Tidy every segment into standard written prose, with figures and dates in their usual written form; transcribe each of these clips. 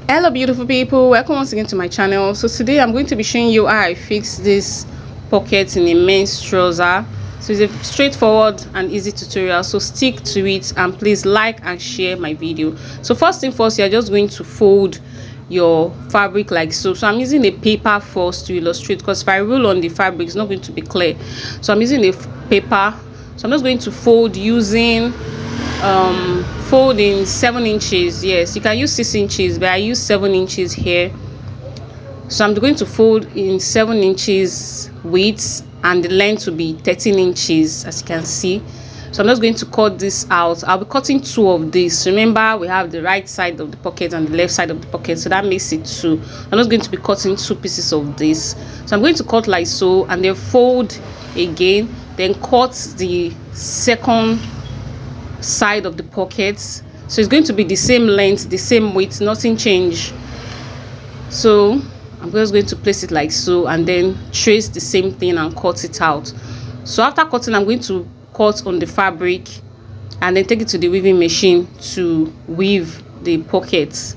Hello beautiful people, welcome once again to my channel. So today I'm going to be showing you how I fix this pocket in a men's trouser. So it's a straightforward and easy tutorial, so stick to it and please like and share my video. So first thing first, you're just going to fold your fabric like so. So I'm using a paper first to illustrate, because if I roll on the fabric it's not going to be clear. So I'm using a paper. So I'm just going to fold using fold in 7 inches. Yes, you can use 6 inches, but I use 7 inches here. So I'm going to fold in 7 inches width, and the length will be 13 inches, as you can see. So I'm just going to cut this out. I'll be cutting 2 of these. Remember, we have the right side of the pocket and the left side of the pocket, so that makes it 2. I'm just going to be cutting 2 pieces of this. So I'm going to cut like so, and then fold again, then cut the second side of the pocket. So it's going to be the same length, the same width, nothing change. So I'm just going to place it like so, and then trace the same thing and cut it out. So after cutting, I'm going to cut on the fabric and then take it to the weaving machine to weave the pockets.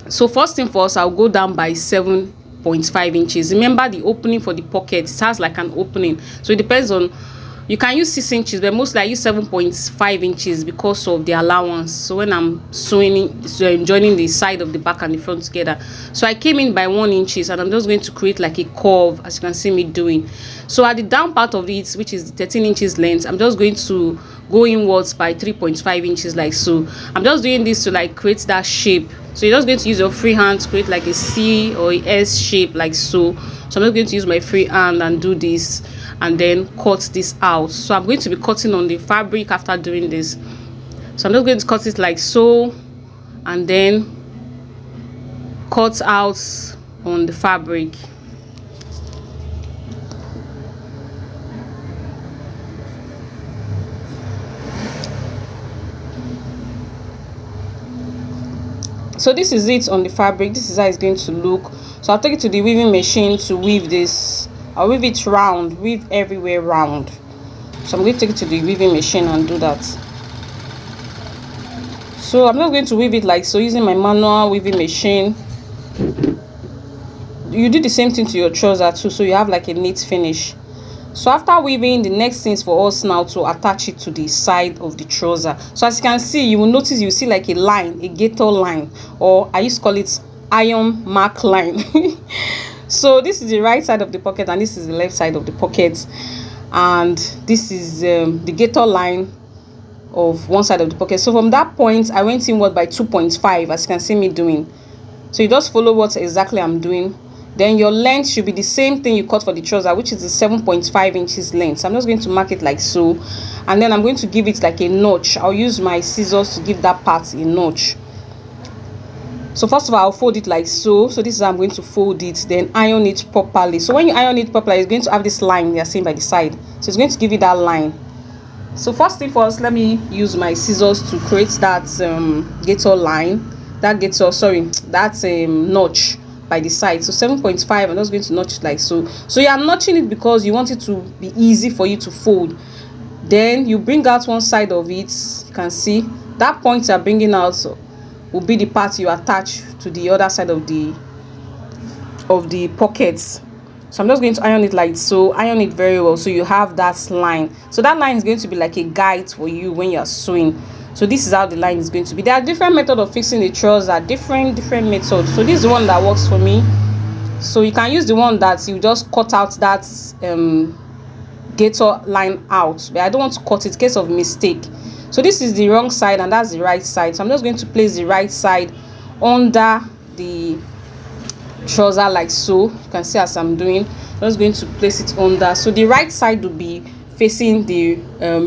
So first thing first, I'll go down by 7.5 inches. Remember, the opening for the pocket, it has like an opening, so it depends on, you can use 6 inches, but mostly I use 7.5 inches because of the allowance. So when I'm sewing, so I'm joining the side of the back and the front together. So I came in by 1 inches, and I'm just going to create like a curve, as you can see me doing. So at the down part of it, which is the 13 inches length, I'm just going to go inwards by 3.5 inches like so. I'm just doing this to like create that shape. So you're just going to use your free hand to create like a C or a S shape like so. So I'm just going to use my free hand and do this, and then cut this out. So I'm going to be cutting on the fabric after doing this. So I'm just going to cut it like so, and then cut out on the fabric. So this is it on the fabric. This is how it's going to look. So I'll take it to the weaving machine to weave this. I'll weave it round, weave everywhere round. So I'm going to take it to the weaving machine and do that. So I'm not going to weave it like so, using my manual weaving machine. You do the same thing to your trouser too, so you have like a neat finish. So after weaving, the next thing is for us now to attach it to the side of the trouser. So as you can see, you will notice, you see like a line, a gator line, or I used to call it iron mark line. So this is the right side of the pocket, and this is the left side of the pocket, and this is the gator line of one side of the pocket. So from that point, I went inward by 2.5, as you can see me doing. So you just follow what exactly I'm doing. Then your length should be the same thing you cut for the trouser, which is the 7.5 inches length. So I'm just going to mark it like so, and then I'm going to give it like a notch. I'll use my scissors to give that part a notch. So first of all, I'll fold it like so. So this is how I'm going to fold it, then iron it properly. So when you iron it properly, it's going to have this line you're seeing by the side. So it's going to give you that line. So first thing first, let me use my scissors to create that gator line, that notch by the side. So 7.5, I'm just going to notch it like so. So you are notching it because you want it to be easy for you to fold. Then you bring out one side of it. You can see that point you're bringing out will be the part you attach to the other side of the pockets. So I'm just going to iron it like so. Iron it very well so you have that line. So that line is going to be like a guide for you when you're sewing. So this is how the line is going to be. There are different methods of fixing the trouser, different methods. So this is the one that works for me. So you can use the one that you just cut out that gator line out, but I don't want to cut it in case of mistake. So this is the wrong side and that's the right side. So I'm just going to place the right side under the trouser like so. You can see as I'm doing, I'm just going to place it under. So the right side will be facing the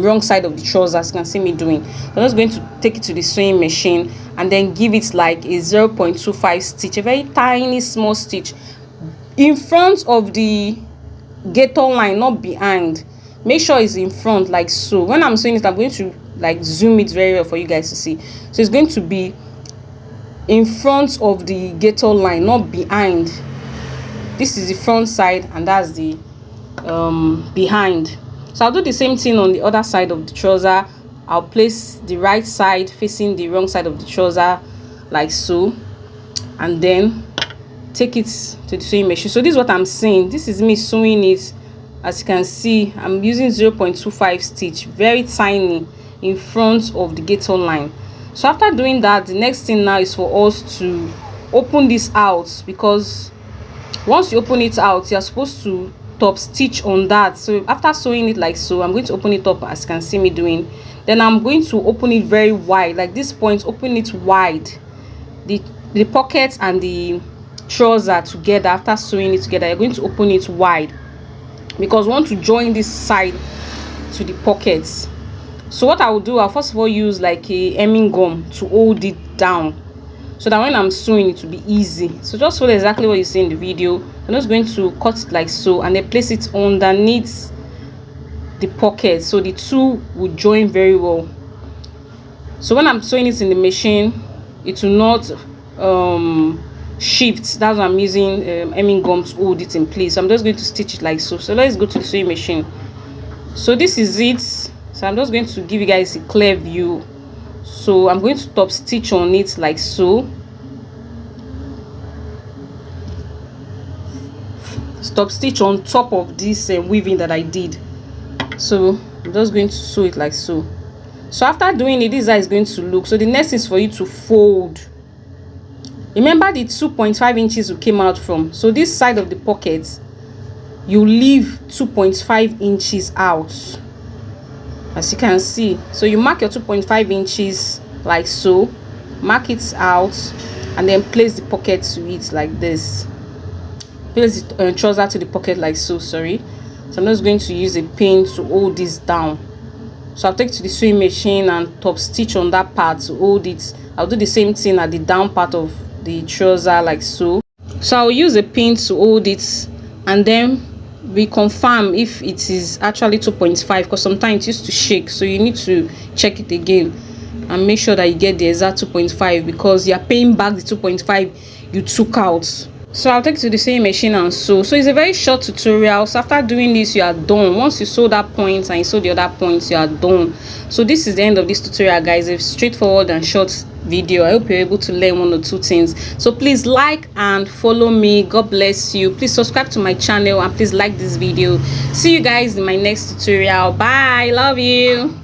wrong side of the trouser, as you can see me doing. I'm just going to take it to the sewing machine and then give it like a 0.25 stitch, a very tiny small stitch in front of the gator line, not behind. Make sure it's in front like so. When I'm sewing it, I'm going to like zoom it very well for you guys to see. So it's going to be in front of the gator line, not behind. This is the front side and that's the behind. So I'll do the same thing on the other side of the trouser. I'll place the right side facing the wrong side of the trouser like so. and then take it to the sewing machine. So this is what I'm saying. This is me sewing it. As you can see, I'm using 0.25 stitch, very tiny, in front of the gator line. So after doing that, the next thing now is for us to open this out, because once you open it out, you're supposed to top stitch on that. So after sewing it like so, I'm going to open it up, as you can see me doing. Then I'm going to open it very wide, like this point, open it wide, the pocket and the trouser together. After sewing it together, you're going to open it wide, because we want to join this side to the pockets. So what I will do, I'll first of all use like a hemming gum to hold it down, so that when I'm sewing it will be easy. So just follow exactly what you see in the video. I'm just going to cut it like so, and then place it underneath the pocket, so the two will join very well. So when I'm sewing it in the machine, it will not shift. That's why I'm using hemming gum to hold it in place. So I'm just going to stitch it like so. So let's go to the sewing machine. So this is it. So I'm just going to give you guys a clear view. So I'm going to top stitch on it like so. Top stitch on top of this weaving that I did. So I'm just going to sew it like so. So after doing it, this is how it's going to look. So the next is for you to fold. Remember the 2.5 inches you came out from. So this side of the pocket, you leave 2.5 inches out, as you can see. So you mark your 2.5 inches like so, mark it out, and then place the pocket to it like this. Place the trouser to the pocket like so. Sorry. So I'm just going to use a pin to hold this down. So I'll take it to the sewing machine and top stitch on that part to hold it. I'll do the same thing at the down part of the trouser like so. So I'll use a pin to hold it, and then we confirm if it is actually 2.5, because sometimes it used to shake, so you need to check it again and make sure that you get the exact 2.5, because you're paying back the 2.5 you took out. So I'll take it to the sewing machine and sew. So it's a very short tutorial. So after doing this, you are done. Once you sew that point and you sew the other points, you are done. So this is the end of this tutorial, guys. It's straightforward and short video. I hope you're able to learn one or two things. So please like and follow me. God bless you. Please subscribe to my channel and please like this video. See you guys in my next tutorial. Bye. Love you.